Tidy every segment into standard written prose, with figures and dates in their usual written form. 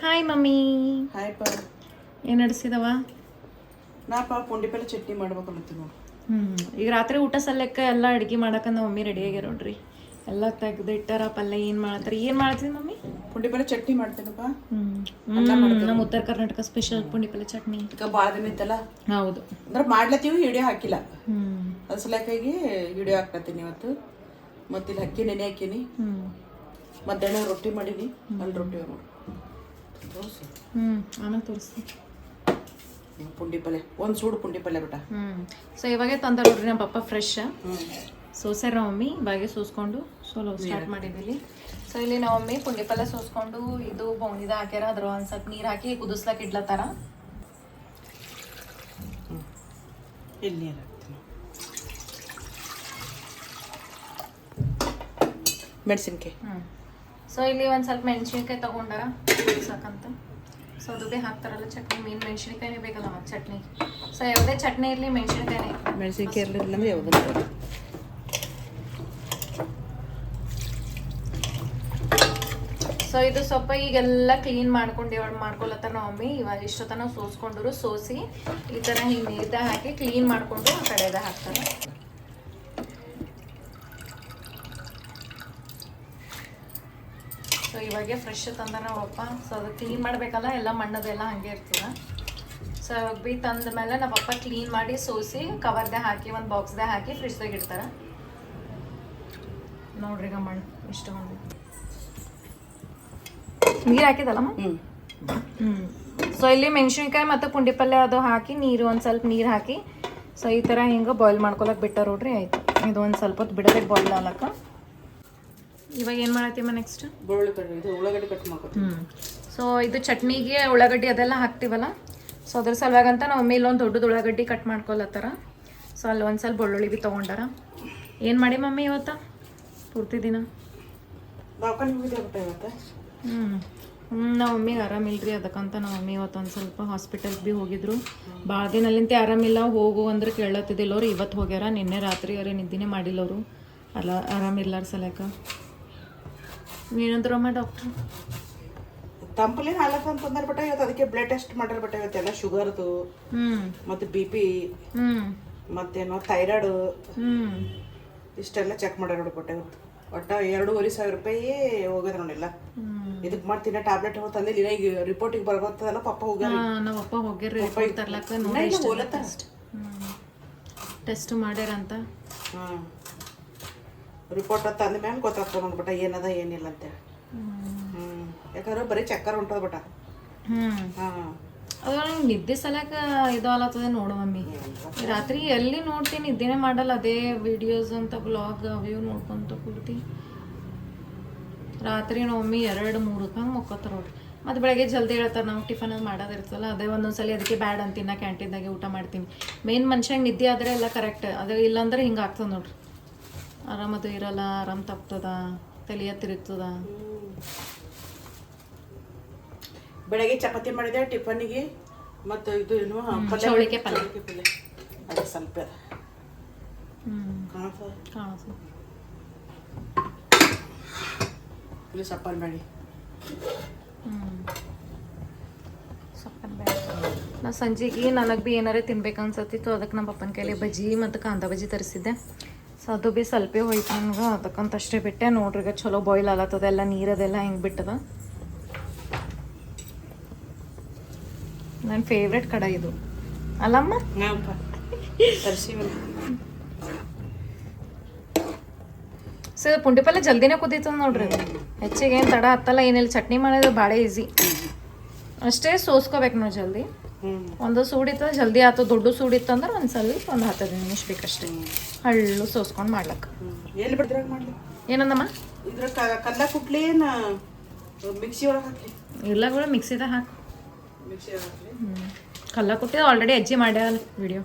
Hi mummy. Hi ಪಾ. ಏನು ನಡೆಸಿದವ? ನಾಪ ಪುಂಡಿ ಪಲ್ಲೆ ಚಟ್ನಿ ಮಾಡ್ಬೇಕು ಅನ್ನತ್ತೀನಿ ನೋಡಿ. ಈಗ ರಾತ್ರಿ ಊಟ ಸಲ್ಲಕ್ಕ ಎಲ್ಲ ಅಡುಗೆ ಮಾಡಕ್ಕೆ ನಮ್ಮ ಮಮ್ಮಿ ರೆಡಿ ಆಗ್ಯಾರ ನೋಡ್ರಿ. ಎಲ್ಲ ತೆಗ್ದಿಟ್ಟಾರ. ಪಲ್ಯ ಏನು ಮಾಡತ್ತಾರೆ? ಏನು ಮಾಡ್ತೀನಿ ಮಮ್ಮಿ? ಪುಂಡಿ ಪಲ್ಲೆ ಚಟ್ನಿ ಮಾಡ್ತೀನಪ್ಪ. ನಮ್ಮ ಉತ್ತರ ಕರ್ನಾಟಕ ಸ್ಪೆಷಲ್ ಪುಂಡಿ ಪಲ್ಲೆ ಚಟ್ನಿ. ಈಗ ಭಾಳ ದಿನ ಇತ್ತಲ್ಲ. ಹೌದು, ಅಂದ್ರೆ ಮಾಡ್ಲತ್ತೀವಿ, ವಿಡಿಯೋ ಹಾಕಿಲ್ಲ. ಅದು ಸಲಕ್ಕಾಗಿ ವಿಡಿಯೋ ಹಾಕತ್ತೀನಿ ಇವತ್ತು. ಮತ್ತೆ ಇಲ್ಲಿ ಅಕ್ಕಿ ನೆನೆ ಹಾಕೀನಿ. ಮಧ್ಯಾಹ್ನ ರೊಟ್ಟಿ ಮಾಡೀನಿ. ಅಲ್ಲಿ ರೊಟ್ಟಿ ನೋಡಿ ತೋರಿಸು. ಆಮೇಲೆ ತೋರಿಸ್ತೀನಿ. ಪುಂಡಿ ಪಲ್ಲೆ ಒಂದು ಸೂಡು ಪುಂಡಿ ಪಲ್ಲೆ ಬಿಟ್ಟ. ಸೊ ಇವಾಗೆ ತಂದ ನೋಡ್ರಿ ನಮ್ಮ ಪಪ್ಪ ಫ್ರೆಶ್ ಸೋಸ್ಯಾರ ನಮ್ಮ ಮಮ್ಮಿ. ಇವಾಗೆ ಸೋಸ್ಕೊಂಡು ಸ್ಟಾರ್ಟ್ ಮಾಡಿದ್ದೀವಿ. ಸೊ ಇಲ್ಲಿ ನಮ್ಮ ಮಮ್ಮಿ ಪುಂಡಿ ಪಲ್ಲೆ ಸೋಸ್ಕೊಂಡು ಇದು ಬೌನಿದ ಹಾಕ್ಯಾರ. ಅದ್ರ ಒಂದು ಸ್ವಲ್ಪ ನೀರು ಹಾಕಿ ಕುದಿಸ್ಲಾಕ ಇಡ್ಲತ್ತಾರ. ಇಲ್ಲಿ ನೀರು ಹಾಕ್ತೀನಿ. ಮೆಣಸಿನ್ಕಾಯಿ. ಸೊ ಇಲ್ಲಿ ಒಂದು ಸ್ವಲ್ಪ ಮೆಣಸಿನ್ಕಾಯಿ ತೊಗೊಂಡಾರ ಕುದಿಸಕ್ಕಂತ. ಸೊ ಅದು ಭೀ ಹಾಕ್ತಾರಲ್ಲ ಚಟ್ನಿ. ಮೇನ್ ಮೆಣಸಿನ್ಕಾಯಿನೇ ಬೇಕಲ್ಲ ಮತ್ತು ಚಟ್ನಿ. ಸೊ ಯಾವುದೇ ಚಟ್ನಿ ಇರಲಿ ಮೆಣಸಿನ್ಕಾಯಿನೇ. ಮೆಣಸಿನ್ಕಾಯಿ ಇರಲಿಲ್ಲ ಅಂದ್ರೆ ಯಾವುದೂ. ಸೊ ಇದು ಸ್ವಲ್ಪ ಈಗೆಲ್ಲ ಕ್ಲೀನ್ ಮಾಡ್ಕೊಳತ್ತಾರ ನಮ್ಮ ಮಮ್ಮಿ. ಇವಾಗ ಇಷ್ಟೊತ್ತನ ಸೋಸ್ಕೊಂಡ್ರು. ಸೋಸಿ ಈ ಥರ ಹಿಂಗೆ ನೀರ್ದಾಗ ಹಾಕಿ ಕ್ಲೀನ್ ಮಾಡಿಕೊಂಡು ಆ ಕಡೆದಾಗ ಹಾಕ್ತಾರೆ. ಸೊ ಇವಾಗೆ ಫ್ರೆಶ್ ತಂದ ನೋಡಪ್ಪ. ಸೊ ಅದು ಕ್ಲೀನ್ ಮಾಡಬೇಕಲ್ಲ, ಎಲ್ಲ ಮಣ್ಣದೆಲ್ಲ ಹಾಗೆ ಇರ್ತದೆ. ಸೊ ಇವಾಗ ಭೀ ತಂದ ಮೇಲೆ ನಮ್ಮ ಪಪ್ಪ ಕ್ಲೀನ್ ಮಾಡಿ ಸೋಸಿ ಕವರ್ದಾಗ ಹಾಕಿ ಒಂದು ಬಾಕ್ಸ್ದಾಗ ಹಾಕಿ ಫ್ರಿಜ್ದಾಗ ಇಡ್ತಾರೆ. ನೋಡ್ರಿ ಈಗ ಮಣ್ಣು ಇಷ್ಟು ಬಂದಿದೆ. ನೀರು ಹಾಕಿದಲ್ಲಮ್ಮ. ಸೊ ಇಲ್ಲಿ ಮೆಣಸಿನ್ಕಾಯಿ ಮತ್ತು ಪುಂಡಿ ಪಲ್ಯ ಅದು ಹಾಕಿ ನೀರು ಒಂದು ಸ್ವಲ್ಪ ನೀರು ಹಾಕಿ ಸೊ ಈ ಥರ ಹಿಂಗೆ ಬಾಯ್ಲ್ ಮಾಡ್ಕೊಳಕ್ಕೆ ಬಿಟ್ಟಾರ ನೋಡ್ರಿ. ಆಯ್ತು, ಇದು ಒಂದು ಸ್ವಲ್ಪ ಹೊತ್ತು ಬಿಡಬೇಕು ಬಾಯ್ಲ್ ಆಗ್ಲಕ್ಕ. ಇವಾಗ ಏನು ಮಾಡತ್ತೀಮ್ಮ ನೆಕ್ಸ್ಟ್? ಉಳ್ಳಾಗಡ್ಡಿ ಕಟ್ ಮಾಡ್ಕೊತೀವಿ. ಸೊ ಇದು ಚಟ್ನಿಗೆ ಉಳ್ಳಾಗಡ್ಡಿ ಅದೆಲ್ಲ ಹಾಕ್ತೀವಲ್ಲ. ಸೊ ಅದ್ರ ಸಲುವಾಗಂತ ನಾವು ಮಮ್ಮಿ ಇಲ್ಲೊಂದು ದೊಡ್ಡದು ಉಳ್ಳಾಗಡ್ಡಿ ಕಟ್ ಮಾಡ್ಕೊಳತ್ತಾರ. ಸೊ ಅಲ್ಲಿ ಒಂದು ಸ್ವಲ್ಪ ಬೆಳ್ಳುಳ್ಳಿ ಭೀ ತೊಗೊಂಡಾರ. ಏನು ಮಾಡಿ ಮಮ್ಮಿ ಇವತ್ತು ಪೂರ್ತಿ ದಿನ? ನಮ್ಮ ಮಮ್ಮಿಗೆ ಆರಾಮಿಲ್ರಿ, ಅದಕ್ಕಂತ ನಮ್ಮ ಮಮ್ಮಿ ಇವತ್ತು ಒಂದು ಸ್ವಲ್ಪ ಹಾಸ್ಪಿಟಲ್ಗೆ ಭೀ ಹೋಗಿದ್ರು. ಭಾಳ ದಿನ ಅಲ್ಲಿಂತ ಆರಾಮಿಲ್ಲ. ಹೋಗು ಅಂದ್ರೆ ಕೇಳತ್ತಿದ್ದಿಲ್ಲ ಅವ್ರು. ಇವತ್ತು ಹೋಗ್ಯಾರ. ನಿನ್ನೆ ರಾತ್ರಿ ಅವರೇ ನಿದ್ದೆನೇ ಮಾಡಿಲ್ಲ ಅವರು. ಆರಾಮಿಲ್ಲಾರ ಸಲಕ. ಏನಂದ್ರಮ್ಮ ಡಾಕ್ಟ್ರು? ತಂಪಲೇನು ಹಾಲತ್ತ ಅಂತಂದ್ರೆ ಬಟ್ ಇವತ್ತು ಅದಕ್ಕೆ ಬ್ಲಡ್ ಟೆಸ್ಟ್ ಮಾಡ್ಯಾರ ಬಟ್ ಇವತ್ತೆಲ್ಲ ಶುಗರ್ದು ಮತ್ತು BP ಮತ್ತೇನೋ ಥೈರಾಯ್ಡು ಇಷ್ಟೆಲ್ಲ ಚೆಕ್ ಮಾಡ್ಯಾರ ನೋಡಿ ಬಟ್ ಇವತ್ತು. ಒಟ್ಟು 2,500 ರೂಪಾಯಿ ಹೋಗೋದು ನೋಡಿಲ್ಲ. ಇದಕ್ಕೆ ಮಾಡ್ತೀನಿ ಟ್ಯಾಬ್ಲೆಟ್ ತಂದಿಲ್ಲ. ಈಗ ರಿಪೋರ್ಟಿಗೆ ಬರ್ಬೋದಲ್ಲ ಪಪ್ಪ ಹೋಗ್ಯಾರ. ನಮ್ಮ ಅಪ್ಪ ಹೋಗ್ಯಾರ ಟೆಸ್ಟ್ ಮಾಡ್ಯಾರಂತ. ರಿಪೋರ್ಟ್ ತಂದ ಮ್ಯಾಲೆ ಗೊತ್ತಾಗ್ತದೆ ನೋಡ್ಬಿಟ್ಟ ಏನದ ಏನಿಲ್ಲ ಅಂತೇಳಿ. ಯಾಕಂದ್ರೆ ಬರೀ ಚಕ್ಕರ್ ಹೊಂಟದ ಬಟ. ಅದು ನಂಗೆ ನಿದ್ದೆ ಸಲಕ ಇದು ಆಲತ್ತದೆ ನೋಡು ಮಮ್ಮಿ. ರಾತ್ರಿ ಎಲ್ಲಿ ನೋಡ್ತೀನಿ, ನಿದ್ದೆನೇ ಮಾಡಲ್ಲ. ಅದೇ ವಿಡಿಯೋಸ್ ಅಂತ ಬ್ಲಾಗ್ ಅವ್ಯೂ ನೋಡ್ಕೊಂತ ಕೂಡ್ತಿ. ರಾತ್ರಿ ನಮ್ಮ ಮಮ್ಮಿ 2-3 ಹಂಗೆ ಮುಕ್ಕೋತಾರ ನೋಡ್ರಿ. ಮತ್ತು ಬೆಳಗ್ಗೆ ಜಲ್ದಿ ಹೇಳ್ತಾರೆ. ನಾವು ಟಿಫನ್ ಅದು ಮಾಡೋದಿರ್ತಲ್ಲ, ಅದೇ ಒಂದೊಂದ್ಸಲಿ ಅದಕ್ಕೆ ಬ್ಯಾಡ್ ಅಂತೀನಿ. ನಾ ಕ್ಯಾಂಟೀನ್ದಾಗೆ ಊಟ ಮಾಡ್ತೀನಿ. ಮೇನ್ ಮನುಷ್ಯಂಗೆ ನಿದ್ದೆ ಆದರೆ ಎಲ್ಲ ಕರೆಕ್ಟ್. ಅದು ಇಲ್ಲಾಂದ್ರೆ ಹಿಂಗೆ ಆಗ್ತದೆ ನೋಡ್ರಿ. ಆರಾಮದು ಇರಲ್ಲ, ಆರಾಮ್ ತಪ್ತದ, ತಲೆಯ ತಿರುಗ್ತದ. ಬೆಳಗ್ಗೆ ಚಪಾತಿ ಮಾಡಿದೆ ಟಿಫನ್ನಿಗೆ. ಮತ್ತು ಇದು ಏನು ಚೌಳಿಕೆ ಪಲ್ಯ ಅದು ಸ್ವಲ್ಪ ಕಾಣಿಸು ಇಲ್ಲಿ ಸಪ್ಪನ್ ಬೇಡಿ. ಸಪ್ಪನ್ ಬೇಡಿ ನಾ ಸಂಜೆಗೆ ನನಗೆ ಭೀ ಏನಾರೇ ತಿನ್ಬೇಕು ಅನ್ಸತ್ತಿತ್ತು. ಅದಕ್ಕೆ ನಮ್ಮ ಪಪ್ಪನ ಕೈಲಿ ಬಜ್ಜಿ ಮತ್ತು ಕಾಂದ ಬಜ್ಜಿ ತರಿಸಿದ್ದೆ. ಸೊ ಅದು ಭೀ ಸ್ವಲ್ಪೇ ಹೋಯ್ತು ನನಗೆ. ಅದಕ್ಕಂತ ಅಷ್ಟೇ ಬಿಟ್ಟೆ. ನೋಡ್ರಿ ಈಗ ಚಲೋ ಬಾಯ್ಲ್ ಆಗತ್ತದ. ಎಲ್ಲ ನೀರದೆಲ್ಲ ಹೆಂಗೆ ಬಿಟ್ಟದ. ನನ್ನ ಫೇವ್ರೆಟ್ ಕಡೆ ಇದು ಅಲ್ಲಮ್ಮ. ಸೊ ಪುಂಡಿ ಪಲ್ಯ ಜಲ್ದಿನೇ ಕುದೀತದ ನೋಡ್ರಿ. ಹೆಚ್ಚಿಗೆ ಏನು ತಡ ಹತ್ತಲ್ಲ, ಏನಿಲ್ಲ. ಚಟ್ನಿ ಮಾಡೋದು ಭಾಳ ಈಸಿ. ಅಷ್ಟೇ ಸೋಸ್ಕೋಬೇಕು ನಾವು ಜಲ್ದಿ. ಒಂದು ಸೂಡಿತ್ತು ಜಲ್ದಿ ಆಯ್ತು. ದೊಡ್ಡ ಸೂಡಿತ್ತು ಅಂದ್ರೆ ಒಂದು ಸ್ವಲ್ಪ ಒಂದು 10 ನಿಮಿಷ ಬೇಕಷ್ಟೇ. ಹಳ್ಳು ಸೋಸ್ಕೊಂಡು ಮಾಡ್ಲಕ್ಕ. ಎಲ್ಲಿ ಬಿಡ್ತೀರ ಮಾಡ್ಲಿ? ಏನಂದಮ್ಮ? ಇದ್ರ ಕಲ್ಲ ಕುಟ್ಲಿ ಮಿಕ್ಸಿ ಒಳಗೆ ಹಾಕಿ? ಇಲ್ಲ ಕೂಡ ಮಿಕ್ಸಿದಾಗ ಹಾಕು. ಕಲ್ಲ ಕುಟ್ಟಿ ಆಲ್ರೆಡಿ ಅಜ್ಜಿ ಮಾಡ್ಯಾವಲ್ಲ ವಿಡಿಯೋ.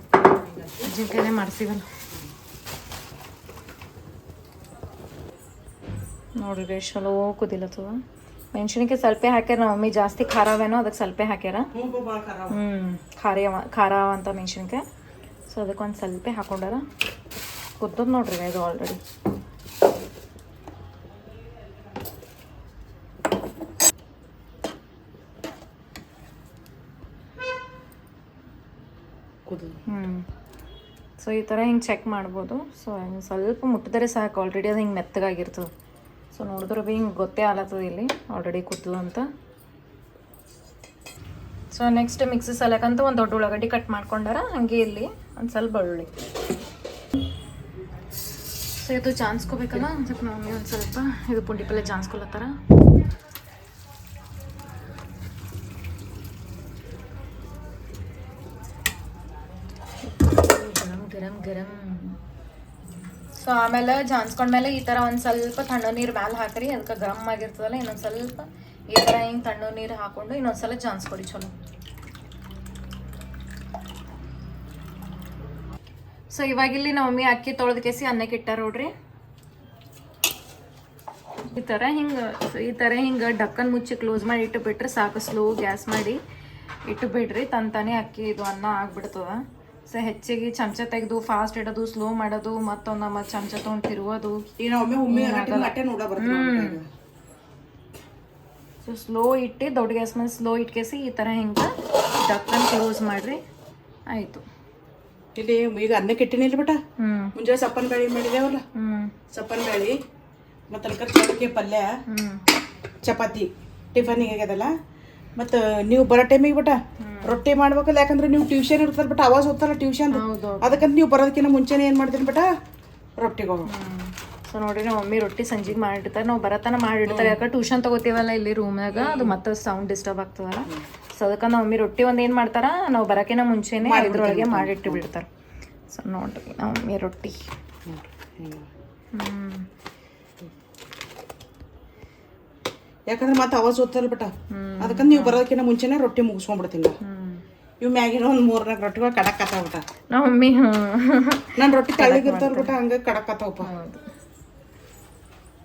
ಅಜ್ಜಿ ಕೈಲೇ ಮಾಡಿಸಿವಲ್ಲ ನೋಡ್ರಿ. ಚಲೋ ಕುದಿಲತ್ತದ. ಮೆಣಸಿನ್ಕಾಯಿ ಸ್ವಲ್ಪ ಹಾಕ್ಯಾರ ನಮ್ಮ ಮಮ್ಮಿ. ಜಾಸ್ತಿ ಖಾರ ಅವೇನೋ ಅದಕ್ಕೆ ಸ್ವಲ್ಪ ಹಾಕ್ಯಾರ. ಖಾರ ಅಂತ ಮೆಣಸಿನ್ಕಾಯಿ. ಸೊ ಅದಕ್ಕೊಂದು ಸ್ವಲ್ಪ ಹಾಕೊಂಡಾರ. ಕುದ್ದದ ನೋಡ್ರಿ ಇದು ಆಲ್ರೆಡಿ. ಕುದ್ದು ಸೊ ಈ ಥರ ಹಿಂಗೆ ಚೆಕ್ ಮಾಡ್ಬೋದು. ಸೊ ಹಿಂಗೆ ಸ್ವಲ್ಪ ಮುಟ್ಟಿದ್ರೆ ಸಾಕು, ಆಲ್ರೆಡಿ ಅದು ಹಿಂಗೆ ಮೆತ್ತಗಾಗಿರ್ತದೆ. ಸೊ ನೋಡಿದ್ರೆ ಭೀ ಹಿಂಗೆ ಗೊತ್ತೇ ಆಲತ್ತದ ಇಲ್ಲಿ ಆಲ್ರೆಡಿ ಕುದ್ದು ಅಂತ. ಸೊ ನೆಕ್ಸ್ಟ್ ಮಿಕ್ಸಿ ಸಲಕಂತ ಒಂದು ದೊಡ್ಡ ಉಳ್ಳಾಗಡ್ಡಿ ಕಟ್ ಮಾಡ್ಕೊಂಡಾರ, ಹಾಗೆ ಇಲ್ಲಿ ಒಂದು ಸ್ವಲ್ಪ ಬೆಳ್ಳುಳ್ಳಿ. ಸೊ ಇದು ಜಾನ್ಸ್ಕೋಬೇಕಲ್ಲ, ಸ್ವಲ್ಪ ಮಮ್ಮಿ ಒಂದು ಸ್ವಲ್ಪ ಇದು ಪುಂಡಿ ಪಲ್ಲೆ ಜಾನ್ಸ್ಕೊಳತ್ತಾರ. ಗರಂ ಗರಂ. ಸೊ ಆಮೇಲೆ ಜಾನ್ಸ್ಕೊಂಡ್ಮೇಲೆ ಈ ಥರ ಒಂದು ಸ್ವಲ್ಪ ತಣ್ಣು ನೀರು ಮ್ಯಾಲೆ ಹಾಕ್ರಿ, ಅದಕ್ಕೆ ಗರಮ್ ಆಗಿರ್ತದಲ್ಲ. ಇನ್ನೊಂದು ಸ್ವಲ್ಪ ಈ ಥರ ಹಿಂಗೆ ತಣ್ಣು ನೀರು ಹಾಕ್ಕೊಂಡು ಇನ್ನೊಂದ್ಸಲ ಜಾನ್ಸ್ಕೊಡಿ ಚಲೋ. ಸೊ ಇವಾಗಿಲ್ಲಿ ನಮ್ಮ ಮಮ್ಮಿ ಅಕ್ಕಿ ತೊಳೆದ ಕೇಸಿ ಅನ್ನಕ್ಕೆ ಇಟ್ಟಾರ ನೋಡ್ರಿ. ಈ ಥರ ಹಿಂಗೆ ಡಕ್ಕನ್ ಮುಚ್ಚಿ ಕ್ಲೋಸ್ ಮಾಡಿ ಇಟ್ಟು ಬಿಟ್ರೆ ಸಾಕು. ಸ್ಲೋ ಗ್ಯಾಸ್ ಮಾಡಿ ಇಟ್ಟು ಬಿಡ್ರಿ, ತಂತಾನೆ ಅಕ್ಕಿ ಇದು ಅನ್ನ ಆಗ್ಬಿಡ್ತದ. ಸೊ ಹೆಚ್ಚಿಗೆ ಚಮಚ ತೆಗೆದು ಫಾಸ್ಟ್ ಇಡೋದು, ಸ್ಲೋ ಮಾಡೋದು, ಮತ್ತೊಂದು ಮತ್ತೆ ಚಮಚ ತೊಗೊಂಡು ತಿರುಗೋದು. ಸೊ ಸ್ಲೋ ಇಟ್ಟು ದೊಡ್ಡ ಗ್ಯಾಸ್ ಮೇಲೆ ಸ್ಲೋ ಇಟ್ಕೇಸಿ ಈ ಥರ ಹಿಂಗೆ ಡಕ್ಕನ್ ಕ್ಲೋಸ್ ಮಾಡ್ರಿ, ಆಯಿತು. ಇಲ್ಲಿ ಈಗ ಅನ್ನಕ್ಕೆ ಇಟ್ಟಿನಿಲ್ಲ ಬಿಟ್ಟ. ಮುಂಜಾನೆ ಸಪ್ಪನ್ ಬೇಳೆ ಮಾಡಿದೇವಲ್ಲ, ಸಪ್ಪನ್ ಬೇಳೆ ಮತ್ತು ಅಲ್ಕ ಚೌಳಿಕಾಯಿ ಪಲ್ಯ, ಚಪಾತಿ ಟಿಫನಿಗೆ ಆಗ್ಯದಲ್ಲ. ಮತ್ತು ನೀವು ಬರೋ ಟೈಮಿಗೆ ಬಿಟ್ಟ ರೊಟ್ಟಿ ಮಾಡ್ಬೇಕಲ್ಲ, ಯಾಕಂದ್ರೆ ನೀವು ಟ್ಯೂಷನ್ ಇರ್ತಾರೆ ಬಿಟ್ಟ, ಅವಾಜ್ ಓದ್ತಾರ ಟ್ಯೂಷನ್. ಅದಕ್ಕಂತ ನೀವು ಬರೋದಕ್ಕಿಂತ ಮುಂಚೆನೇ ಏನು ಮಾಡ್ತೀನಿ ಬಿಟ್ಟ ರೊಟ್ಟಿಗಳು. ಸೊ ನೋಡ್ರಿ ನಮ್ಮ ಮಮ್ಮಿ ರೊಟ್ಟಿ ಸಂಜೆಗೆ ಮಾಡಿರ್ತಾರೆ, ನಾವು ಬರತನ ಮಾಡಿರ್ತಾರೆ. ಯಾಕಂದ್ರೆ ಟ್ಯೂಷನ್ ತಗೋತೀವಲ್ಲ ಇಲ್ಲಿ ರೂಮ್ನಾಗ, ಅದು ಮತ್ತೆ ಸೌಂಡ್ ಡಿಸ್ಟರ್ಬ್ ಆಗ್ತದಲ್ಲ. ಸೊ ಅದಕ್ಕೆ ನಮ್ಮ ಮಮ್ಮಿ ರೊಟ್ಟಿ ಒಂದು ಏನು ಮಾಡ್ತಾರ, ನಾವು ಬರೋಕಿನ ಮುಂಚೆನೇ ಇದ್ರೊಳಗೆ ಮಾಡಿಟ್ಟು ಬಿಡ್ತಾರೆ. ಸೊ ನೋಡ್ರಿ ನಮ್ಮ ಮಮ್ಮಿ ರೊಟ್ಟಿ. ಯಾಕಂದ್ರೆ ಮತ್ತೆ ಅವಾಜ್ ಓದ್ತಾರಲ್ಲ ಬಿಟ್ಟ, ಅದಕ್ಕಂತ ನೀವು ಬರೋದಕ್ಕಿಂತ ಮುಂಚೆನೇ ರೊಟ್ಟಿ ಮುಗಿಸ್ಕೊಂಡ್ಬಿಡ್ತೀನಿ. ಇವು ಮ್ಯಾಗಿನ ಒಂದು 4-4 ರೊಟ್ಟಿಗಳು ಕಡಕ್ ಆತಾವ ಬಿಟ್ಟ. ನಮ್ಮ ಮಮ್ಮಿ ನಾನು ರೊಟ್ಟಿ ತಳ್ಳಗಿರ್ತಾರ ಬಿಟ್ಟ, ಹಂಗೆ ಕಡಕ್ ಆತಾವಪ್ಪ.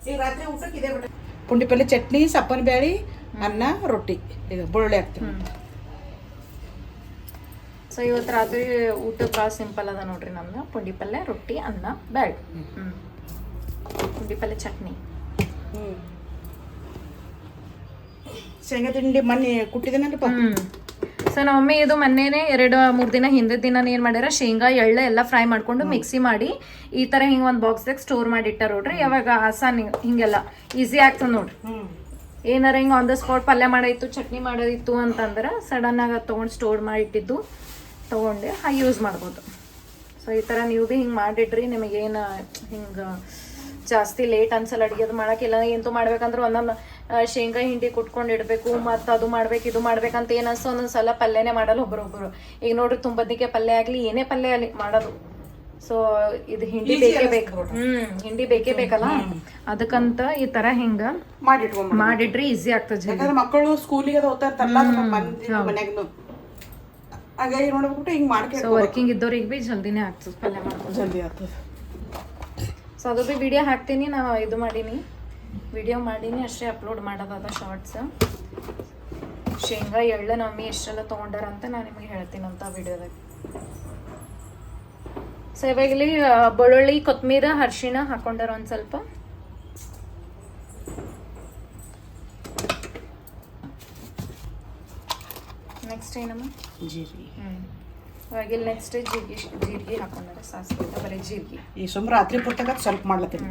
ಈಗ ರಾತ್ರಿ ಊಟಕ್ಕೆ ಇದೆ ಬಿಟ್ಟ, ಪುಂಡಿ ಪಲ್ಲೆ, ಚಟ್ನಿ, ಸಪ್ಪನ್ ಬ್ಯಾಳಿ, ಅನ್ನ, ರೊಟ್ಟಿ, ಈಗ ಬೆಳ್ಳುಳ್ಳಿ ಹಾಕ್ತೀನಿ. ಸೊ ಇವತ್ತು ರಾತ್ರಿ ಊಟ ಭಾಳ ಸಿಂಪಲ್ ಅದ ನೋಡ್ರಿ ನಮ್ದು. ಪುಂಡಿ ಪಲ್ಲೆ, ರೊಟ್ಟಿ, ಅನ್ನ, ಬ್ಯಾಳಿ, ಪುಂಡಿ ಪಲ್ಲೆ, ಚಟ್ನಿ. ಶೇಂಗಾ ತಿಂಡಿ ಮೊನ್ನೆ ಕುಟ್ಟಿದೇನಲ್ಲಪ್ಪ. ಸೊ ನಮ್ಮ ಮಮ್ಮಿ ಇದು ಮೊನ್ನೆನೇ 2-3 ದಿನ ಹಿಂದಿನ ದಿನ ಏನು ಮಾಡ್ಯಾರ, ಶೇಂಗಾ ಎಳ್ಳು ಎಲ್ಲ ಫ್ರೈ ಮಾಡ್ಕೊಂಡು ಮಿಕ್ಸಿ ಮಾಡಿ ಈ ಥರ ಹಿಂಗೆ ಒಂದು ಬಾಕ್ಸ್ದಾಗ ಸ್ಟೋರ್ ಮಾಡಿ ಇಟ್ಟಾರ ನೋಡ್ರಿ. ಯಾವಾಗ ಆಸಾನಿ ಹಿಂಗೆಲ್ಲ ಈಸಿ ಆಗ್ತದೆ ನೋಡ್ರಿ. ಏನಾರ ಹಿಂಗೆ ಆನ್ ದ ಸ್ಪಾಟ್ ಪಲ್ಯ ಮಾಡೋದಿತ್ತು, ಚಟ್ನಿ ಮಾಡೋದಿತ್ತು ಅಂತಂದ್ರೆ ಸಡನ್ನಾಗಿ ತೊಗೊಂಡು ಸ್ಟೋರ್ ಮಾಡಿ ಇಟ್ಟಿದ್ದು ತೊಗೊಂಡು ಯೂಸ್ ಮಾಡ್ಬೋದು. ಸೊ ಈ ಥರ ನೀವು ಭೀ ಹಿಂಗೆ ಮಾಡಿಡ್ರಿ, ನಿಮಗೇನು ಹಿಂಗೆ ಜಾಸ್ತಿ ಲೇಟ್ ಅನ್ಸಲ್ಲ ಅಡುಗೆ ಮಾಡೋಕೆ. ಇಲ್ಲ ಎಂತೂ ಮಾಡ್ಬೇಕಂದ್ರೆ ಒಂದೊಂದು ಶೇಂಗಾ ಹಿಂಡಿ ಕುಟ್ಕೊಂಡು ಇಡಬೇಕು, ಮತ್ತು ಅದು ಮಾಡ್ಬೇಕು ಇದು ಮಾಡ್ಬೇಕಂತ ಏನು ಅನ್ಸೋ ಒಂದೊಂದು ಸಲ ಪಲ್ಯನೇ ಮಾಡಲ್ಲ ಒಬ್ಬರೊಬ್ಬರು. ಈಗ ನೋಡ್ರಿ ತುಂಬದಕ್ಕೆ ಪಲ್ಯ ಆಗಲಿ ಏನೇ ಪಲ್ಯ ಆಗಲಿ ಮಾಡೋದು. ಸೊ ಇದು ಹಿಂಡಿ ಬೇಕೇ ಬೇಕು, ಹಿಂಡಿ ಬೇಕೇ ಬೇಕಲ್ಲ. ಅದಕ್ಕಂತ ಈ ಥರ ಹಿಂಗೆ ಮಾಡಿಡ್ರಿ ಈಸಿ ಆಗ್ತದೆ. ಮಕ್ಕಳು ಸ್ಕೂಲಿಗೆ ಹೋಗ್ತಾ ಇರ್ತಾರಲ್ಲ, ಮನ್ಯಾಗ ಹಾಗಾಗಿ ನೋಡ್ಬಿಟ್ಟು ಹಿಂಗೆ ಮಾಡ್ಕೊಂಡು. ಸೊ ವರ್ಕಿಂಗ್ ಇದ್ದವ್ರಿಗೆ ಭೀ ಜಲ್ದಿನೇ ಆಗ್ತದೆ ಪಲ್ಯ ಮಾಡ್ಕೊಂಡು, ಜಲ್ದಿ ಆಗ್ತದೆ. ಸೊ ಅದು ಭೀ ವಿಡಿಯೋ ಹಾಕ್ತೀನಿ, ನಾವು ಇದು ಮಾಡೀನಿ, ವಿಡಿಯೋ ಮಾಡೀನಿ ಅಷ್ಟೇ, ಅಪ್ಲೋಡ್ ಮಾಡೋದಾದ ಶಾರ್ಟ್ಸ್. ಶೇಂಗಾ ಎಳ್ಳು ನಮ್ಮಿ ಎಷ್ಟೆಲ್ಲ ತೊಗೊಂಡಾರ ಅಂತ ನಾನು ನಿಮಗೆ ಹೇಳ್ತೀನಂತ ವಿಡಿಯೋದಾಗ. ಸೊ ಇವಾಗ ಇಲ್ಲಿ ಬೆಳ್ಳುಳ್ಳಿ, ಕೊತ್ತಂಬರಿ, ಅರಿಶಿಣ ಹಾಕೊಂಡಾರ ಒಂದು ಸ್ವಲ್ಪ. ನೆಕ್ಸ್ಟ್ ಏನಮ್ಮ, ಜೀರಿಗೆ. ಇವಾಗ ಇಲ್ಲಿ ನೆಕ್ಸ್ಟ್ ಜೀರಿಗೆ ಹಾಕೊಂಡಾರ, ಸಾಸಿವೆ ಬರೀ ಜೀರಿಗೆ. ಈ ಸುಮ್ಮ ರಾತ್ರಿ ಪುಟ್ಟಕ ಸ್ವಲ್ಪ ಮಾಡ್ಲತ್ತೀನಿ.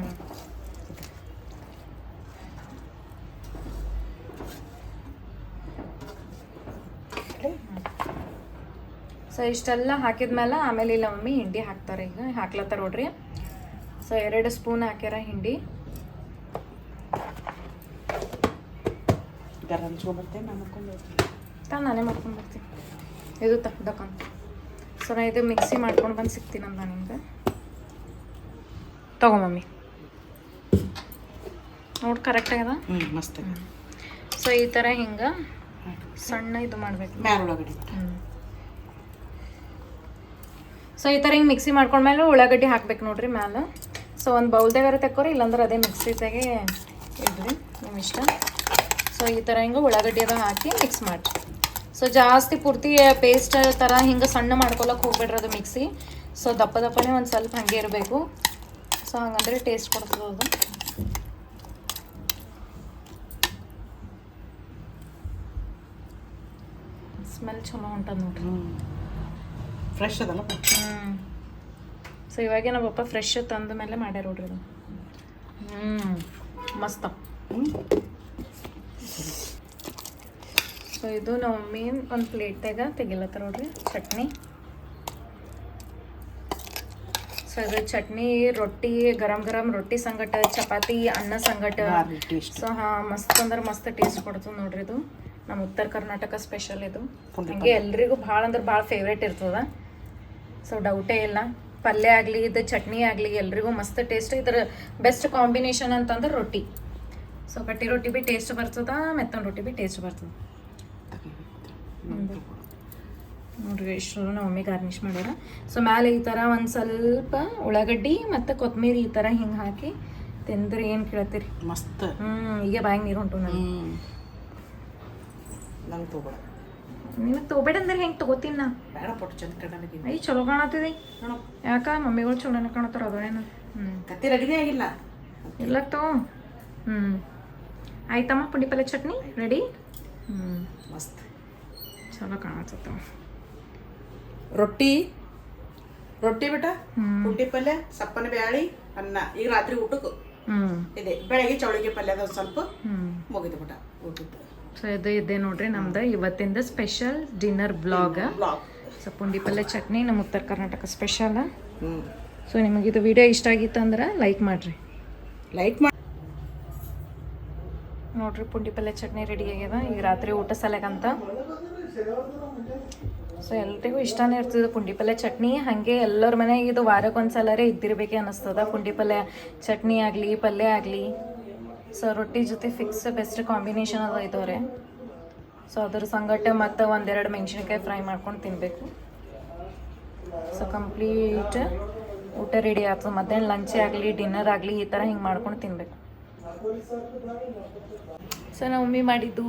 ಸೊ ಇಷ್ಟೆಲ್ಲ ಹಾಕಿದ್ಮೇಲೆ ಆಮೇಲೆ ಇಲ್ಲ ಮಮ್ಮಿ ಹಿಂಡಿ ಹಾಕ್ತಾರೆ, ಈಗ ಹಾಕ್ಲತ್ತಾರ ನೋಡ್ರಿ. ಸೊ 2 ಸ್ಪೂನ್ ಹಾಕ್ಯಾರ ಹಿಂಡಿ. ನಾನೇ ಮಾಡ್ಕೊಂಡು ಬರ್ತೀನಿ, ಇದು ತಕ್ಕಂತ. ಸೊ ನಾ ಇದು ಮಿಕ್ಸಿ ಮಾಡ್ಕೊಂಡು ಬಂದು ಸಿಗ್ತೀನಂತ ನಿಮ್ಗೆ. ತಗೋ ಮಮ್ಮಿ, ನೋಡಿ ಕರೆಕ್ಟ್ ಆಗ್ಯದ. ಮಸ್ತ್. ಸೊ ಈ ಥರ ಹಿಂಗೆ ಸಣ್ಣ ಇದು ಮಾಡಬೇಕು. ಸೊ ಈ ಥರ ಹಿಂಗೆ ಮಿಕ್ಸಿ ಮಾಡ್ಕೊಂಡ್ಮೇಲೆ ಉಳ್ಳಾಗಡ್ಡಿ ಹಾಕ್ಬೇಕು ನೋಡ್ರಿ ಮ್ಯಾಲೆ. ಸೊ ಒಂದು ಬೌಲ್ದಾಗಾರ ತಕ್ಕೋರಿ, ಇಲ್ಲಾಂದ್ರೆ ಅದೇ ಮಿಕ್ಸಿದಾಗೆ ಇಡ್ರಿ ನಿಮ್ಮ ಇಷ್ಟ. ಸೊ ಈ ಥರ ಹಿಂಗೆ ಉಳ್ಳಾಗಡ್ಡಿ ಅದು ಹಾಕಿ ಮಿಕ್ಸ್ ಮಾಡಿ. ಸೊ ಜಾಸ್ತಿ ಪೂರ್ತಿ ಪೇಸ್ಟ್ ಥರ ಹಿಂಗೆ ಸಣ್ಣ ಮಾಡ್ಕೊಳಕ್ಕೆ ಹೋಗ್ಬಿಡ್ರಿ ಅದು ಮಿಕ್ಸಿ. ಸೊ ದಪ್ಪನೇ ಒಂದು ಸ್ವಲ್ಪ ಹಾಗೆ ಇರಬೇಕು. ಸೊ ಹಂಗಂದ್ರೆ ಟೇಸ್ಟ್ ಕೊಡ್ತದೆ ಅದು. ಸ್ಮೆಲ್ ಚಲೋ ಹೊಂಟದ ನೋಡ್ರಿ. ಫ್ರೆಶ್ ಅದಲ್ಲ ಸೊ ಇವಾಗೆ ನಮ್ಮ ಪಪ್ಪ ಫ್ರೆಶ್ ತಂದ ಮೇಲೆ ಮಾಡ್ಯಾರ ನೋಡ್ರಿ ಇದು ಮಸ್ತ. ಸೊ ಇದು ನಮ್ಮ ಮಮ್ಮಿ ಒಂದು ಪ್ಲೇಟ್ದಾಗ ತೆಗಿಲತ್ತಾರ ನೋಡ್ರಿ ಚಟ್ನಿ. ಸೊ ಇದು ಚಟ್ನಿ ರೊಟ್ಟಿ ಗರಂ ಗರಂ ರೊಟ್ಟಿ ಸಂಗಟ ಚಪಾತಿ ಅನ್ನ ಸಂಗಟ. ಸೊ ಹಾಂ ಮಸ್ತ್ ಅಂದ್ರೆ ಮಸ್ತ್ ಟೇಸ್ಟ್ ಕೊಡ್ತದೆ ನೋಡ್ರಿ. ಇದು ನಮ್ಮ ಉತ್ತರ ಕರ್ನಾಟಕ ಸ್ಪೆಷಲ್ ಇದು. ಹಂಗೆ ಎಲ್ರಿಗೂ ಭಾಳ ಅಂದ್ರೆ ಭಾಳ ಫೇವ್ರೇಟ್ ಇರ್ತದ. ಸೊ ಡೌಟೇ ಇಲ್ಲ. ಪಲ್ಯ ಆಗಲಿ ಇದು ಚಟ್ನಿ ಆಗಲಿ ಎಲ್ರಿಗೂ ಮಸ್ತ್ ಟೇಸ್ಟ್. ಇದ್ರ ಬೆಸ್ಟ್ ಕಾಂಬಿನೇಷನ್ ಅಂತಂದ್ರೆ ರೊಟ್ಟಿ. ಸೊ ಕಟ್ಟಿ ರೊಟ್ಟಿ ಭೀ ಟೇಸ್ಟ್ ಬರ್ತದ, ಮೆತ್ತನ ರೊಟ್ಟಿ ಭೀ ಟೇಸ್ಟ್ ಬರ್ತದೆ ನೋಡ್ರಿ. ಇಷ್ಟು ನಮ್ಮ ಮಮ್ಮಿ ಗಾರ್ನಿಷ್ ಮಾಡ್ಯಾರ. ಸೊ ಮ್ಯಾಲೆ ಈ ಥರ ಒಂದು ಸ್ವಲ್ಪ ಉಳ್ಳಾಗಡ್ಡಿ ಮತ್ತು ಕೊತ್ತಂಬರಿ ಈ ಥರ ಹಿಂಗೆ ಹಾಕಿ ತಿಂದ್ರೆ ಏನು ಕೇಳ್ತೀರಿ ಮಸ್ತ್. ಈಗ ಬಾಯಿಗೆ ನೀರು ಹೊಂಟು ನಾನು. ನಂಗೆ ತಗೋಬೇಡ. ನಿನಗೆ ತೊಗೋಬೇಡ ಅಂದ್ರೆ ಹೆಂಗೆ ತೊಗೋತೀನಿ ನಾ? ಬೇಡ ಪಟ್ಟು ಚಂದ ಕಣ್ಣಾಗಿ. ಐ ಚಲೋ ಕಾಣತ್ತಿದೆ. ಯಾಕ ಮಮ್ಮಿಗಳು ಚಲೋನ ಕಾಣತ್ತಾರ ಅದೊಳೇನು? ಕತ್ತಿ ರೆಡಿನೇ ಆಗಿಲ್ಲ. ಇಲ್ಲ ತೋ. ಆಯ್ತಮ್ಮ ಪುಂಡಿ ಪಲ್ಯ ಚಟ್ನಿ ರೆಡಿ. ಮಸ್ತ್ ಚಲೋ ಕಾಣತ್ತ. ರೊಟ್ಟಿ ರೊಟ್ಟಿ ಬಿಟ್ಟ ಪುಂಡಿ ಪಲ್ಯ ಸಪ್ಪನ ಬ್ಯಾಳಿ ಅನ್ನ. ಈಗ ರಾತ್ರಿ ಊಟಕ್ಕೂ ಇದೆ. ಬೆಳಗ್ಗೆ ಚೌಳಿಗೆ ಪಲ್ಯದ ಸ್ವಲ್ಪ ಮುಗಿದು ಬಿಟ್ಟ ಊಟದ್ದು. ಸೊ ಇದು ಇದೆ ನೋಡ್ರಿ ನಮ್ದು ಇವತ್ತಿಂದ ಸ್ಪೆಷಲ್ ಡಿನ್ನರ್ ಬ್ಲಾಗ್. ಸೊ ಪುಂಡಿ ಪಲ್ಯ ಚಟ್ನಿ ನಮ್ಮ ಉತ್ತರ ಕರ್ನಾಟಕ ಸ್ಪೆಷಲ್. ಸೊ ನಿಮಗಿದು ವಿಡಿಯೋ ಇಷ್ಟ ಆಗಿತ್ತು ಅಂದ್ರೆ ಲೈಕ್ ಮಾಡಿರಿ. ಲೈಕ್ ಮಾಡಿ ನೋಡ್ರಿ ಪುಂಡಿ ಪಲ್ಯ ಚಟ್ನಿ ರೆಡಿ ಆಗ್ಯದ ಈಗ ರಾತ್ರಿ ಊಟ ಸಲಗಂತ. ಸೊ ಎಲ್ರಿಗೂ ಇಷ್ಟನೇ ಇರ್ತದೆ ಪುಂಡಿ ಪಲ್ಯ ಚಟ್ನಿ. ಹಾಗೆ ಎಲ್ಲರ ಮನೆಗೆ ಇದು ವಾರಕ್ಕೊಂದ್ಸಲರೇ ಇದ್ದಿರ್ಬೇಕೆ ಅನ್ನಿಸ್ತದ. ಪುಂಡಿ ಪಲ್ಯ ಚಟ್ನಿ ಆಗಲಿ ಪಲ್ಯ ಆಗಲಿ. ಸೊ ರೊಟ್ಟಿ ಜೊತೆ ಫಿಕ್ಸ್ ಬೆಸ್ಟ್ ಕಾಂಬಿನೇಷನ್ ಅದ ಇದವ್ರೆ. ಸೊ ಅದ್ರ ಸಂಗಟ ಮತ್ತು ಒಂದೆರಡು ಮೆಣಸಿನ್ಕಾಯಿ ಫ್ರೈ ಮಾಡ್ಕೊಂಡು ತಿನ್ನಬೇಕು. ಸೊ ಕಂಪ್ಲೀಟ್ ಊಟ ರೆಡಿ ಆಗ್ತದೆ. ಮಧ್ಯಾಹ್ನ ಲಂಚೇ ಆಗಲಿ ಡಿನ್ನರ್ ಆಗಲಿ ಈ ಥರ ಹಿಂಗೆ ಮಾಡ್ಕೊಂಡು ತಿನ್ನಬೇಕು. ಸೊ ನಾವು ಮಮ್ಮಿ ಮಾಡಿದ್ದು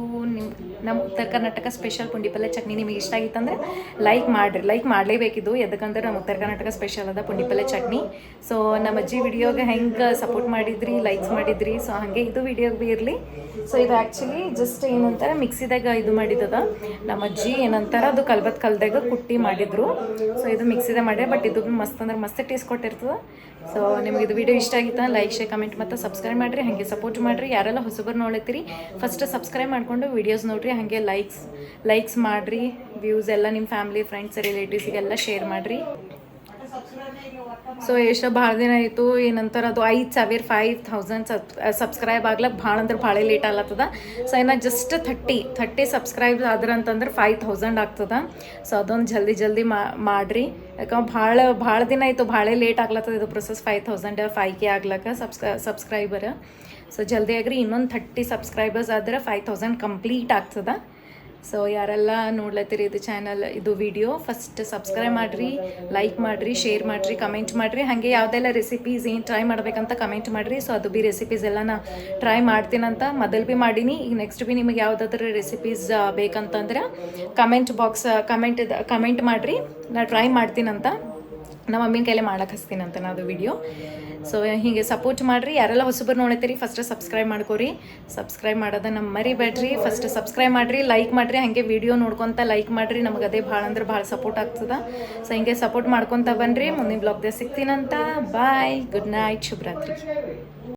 ನಮ್ಮ ಉತ್ತರ ಕರ್ನಾಟಕ ಸ್ಪೆಷಲ್ ಪುಂಡಿ ಪಲ್ಯ ಚಟ್ನಿ ನಿಮಗೆ ಇಷ್ಟ ಆಗಿತ್ತಂದ್ರೆ ಲೈಕ್ ಮಾಡಿರಿ. ಲೈಕ್ ಮಾಡಲೇಬೇಕಿದ್ದು. ಎದಕ್ಕಂದ್ರೆ ನಮ್ಮ ಉತ್ತರ ಕರ್ನಾಟಕ ಸ್ಪೆಷಲ್ ಅದ ಪುಂಡಿ ಪಲ್ಯ ಚಟ್ನಿ. ಸೊ ನಮ್ಮ ಅಜ್ಜಿ ವಿಡಿಯೋಗೆ ಹೆಂಗೆ ಸಪೋರ್ಟ್ ಮಾಡಿದ್ರಿ, ಲೈಕ್ಸ್ ಮಾಡಿದ್ರಿ. ಸೊ ಹಾಗೆ ಇದು ವಿಡಿಯೋಗೆ ಭೀ ಇರಲಿ. ಸೊ ಇದು ಆ್ಯಕ್ಚುಲಿ ಜಸ್ಟ್ ಏನಂತಾರೆ ಮಿಕ್ಸಿದಾಗ ಇದು ಮಾಡಿದ್ದದ. ನಮ್ಮ ಅಜ್ಜಿ ಏನಂತಾರೆ ಅದು ಕಲ್ಬತ್ ಕಲ್ದಾಗ ಕುಟ್ಟಿ ಮಾಡಿದ್ರು. ಸೊ ಇದು ಮಿಕ್ಸಿದಾಗ ಮಾಡ್ಯಾರ. ಬಟ್ ಇದು ಮಸ್ತ್ ಅಂದ್ರೆ ಮಸ್ತ್ ಟೇಸ್ಟ್ ಕೊಟ್ಟಿರ್ತದೆ. ಸೊ ನಿಮಗೆ ಇದು ವಿಡಿಯೋ ಇಷ್ಟ ಆಗಿತ್ತ ಲೈಕ್ ಶೇರ್ ಕಮೆಂಟ್ ಮತ್ತು ಸಬ್ಸ್ಕ್ರೈಬ್ ಮಾಡಿರಿ. ಹಾಗೆ ಸಪೋರ್ಟ್ ಮಾಡಿರಿ. ಯಾರೆಲ್ಲ ಹೊಸಬರು ನೋಡ್ತೀರಿ ಫಸ್ಟ್ ಸಬ್ಸ್ಕ್ರೈಬ್ ಮಾಡಿಕೊಂಡು ವೀಡಿಯೋಸ್ ನೋಡಿರಿ. ಹಾಗೆ ಲೈಕ್ಸ್ ಮಾಡಿರಿ. ವ್ಯೂಸ್ ಎಲ್ಲ ನಿಮ್ಮ ಫ್ಯಾಮಿಲಿ ಫ್ರೆಂಡ್ಸ್ ರಿಲೇಟಿವ್ಸಿಗೆಲ್ಲ ಶೇರ್ ಮಾಡಿರಿ. ಸೊ ಎಷ್ಟು ಭಾಳ ದಿನ ಆಯಿತು ಏನಂತಾರೆ ಅದು 5,000 ಸಬ್ಸ್ಕ್ರೈಬ್ ಆಗ್ಲಕ್ಕೆ ಭಾಳ ಅಂದ್ರೆ ಭಾಳ ಲೇಟ್ ಆಗ್ಲತ್ತದ. ಸೊ ಇನ್ನು ಜಸ್ಟ್ 30 ಸಬ್ಸ್ಕ್ರೈಬ್ ಆದ್ರೆ ಅಂತಂದ್ರೆ 5,000 ಆಗ್ತದೆ. ಸೊ ಅದೊಂದು ಜಲ್ದಿ ಮಾಡಿರಿ. ಯಾಕಂದ್ರೆ ಭಾಳ ದಿನ ಆಯಿತು, ಭಾಳ ಲೇಟ್ ಆಗ್ಲತ್ತದ ಇದು ಪ್ರೊಸೆಸ್ 5K ಆಗ್ಲಕ್ಕ ಸಬ್ಸ್ಕ್ರೈಬರ್. ಸೊ ಜಲ್ದಿ ಆಗ್ರಿ. ಇನ್ನೊಂದು 30 ಸಬ್ಸ್ಕ್ರೈಬರ್ಸ್ ಆದ್ರೆ 5,000 ಕಂಪ್ಲೀಟ್ ಆಗ್ತದೆ. ಸೊ ಯಾರೆಲ್ಲ ನೋಡ್ಲತ್ತೀರಿ ಇದು ಚಾನಲ್ ಇದು ವಿಡಿಯೋ ಫಸ್ಟ್ ಸಬ್ಸ್ಕ್ರೈಬ್ ಮಾಡಿರಿ, ಲೈಕ್ ಮಾಡಿರಿ, ಶೇರ್ ಮಾಡಿರಿ, ಕಮೆಂಟ್ ಮಾಡಿರಿ. ಹಾಗೆ ಯಾವುದೆಲ್ಲ ರೆಸಿಪೀಸ್ ಏನು ಟ್ರೈ ಮಾಡ್ಬೇಕಂತ ಕಮೆಂಟ್ ಮಾಡಿರಿ. ಸೊ ಅದು ಭೀ ರೆಸಿಪೀಸ್ ಎಲ್ಲ ನಾ ಟ್ರೈ ಮಾಡ್ತೀನಂತ ಮೊದಲು ಭೀ ಮಾಡೀನಿ. ಈಗ ನೆಕ್ಸ್ಟ್ ಭೀ ನಿಮಗೆ ಯಾವುದಾದ್ರೂ ರೆಸಿಪೀಸ್ ಬೇಕಂತಂದ್ರೆ ಕಮೆಂಟ್ ಮಾಡಿರಿ. ನಾ ಟ್ರೈ ಮಾಡ್ತೀನಂತ. ನಮ್ಮ ಮಮ್ಮಿನ ಕೈಲೇ ಮಾಡಕ್ಕೆ ಹಚ್ತೀನಂತ ನಾನು ವಿಡಿಯೋ. ಸೊ ಹೀಗೆ ಸಪೋರ್ಟ್ ಮಾಡಿರಿ. ಯಾರೆಲ್ಲ ಹೊಸಬರು ನೋಡ್ತೀರಿ ಫಸ್ಟ್ ಸಬ್ಸ್ಕ್ರೈಬ್ ಮಾಡ್ಕೋರಿ. ಸಬ್ಸ್ಕ್ರೈಬ್ ಮಾಡೋದನ್ನ ಮರಿಬೇಡ್ರಿ. ಫಸ್ಟ್ ಸಬ್ಸ್ಕ್ರೈಬ್ ಮಾಡಿರಿ, ಲೈಕ್ ಮಾಡಿರಿ. ಹಾಗೆ ವಿಡಿಯೋ ನೋಡ್ಕೊತ ಲೈಕ್ ಮಾಡಿರಿ. ನಮಗೆ ಅದೇ ಭಾಳ ಅಂದ್ರೆ ಭಾಳ ಸಪೋರ್ಟ್ ಆಗ್ತದೆ. ಸೊ ಹಿಂಗೆ ಸಪೋರ್ಟ್ ಮಾಡ್ಕೊತ ಬನ್ನಿರಿ. ಮುಂದಿನ ಬ್ಲಾಗ್ದಾಗ ಸಿಗ್ತೀನಂತ. ಬಾಯ್, ಗುಡ್ ನೈಟ್, ಶುಭರಾತ್ರಿ.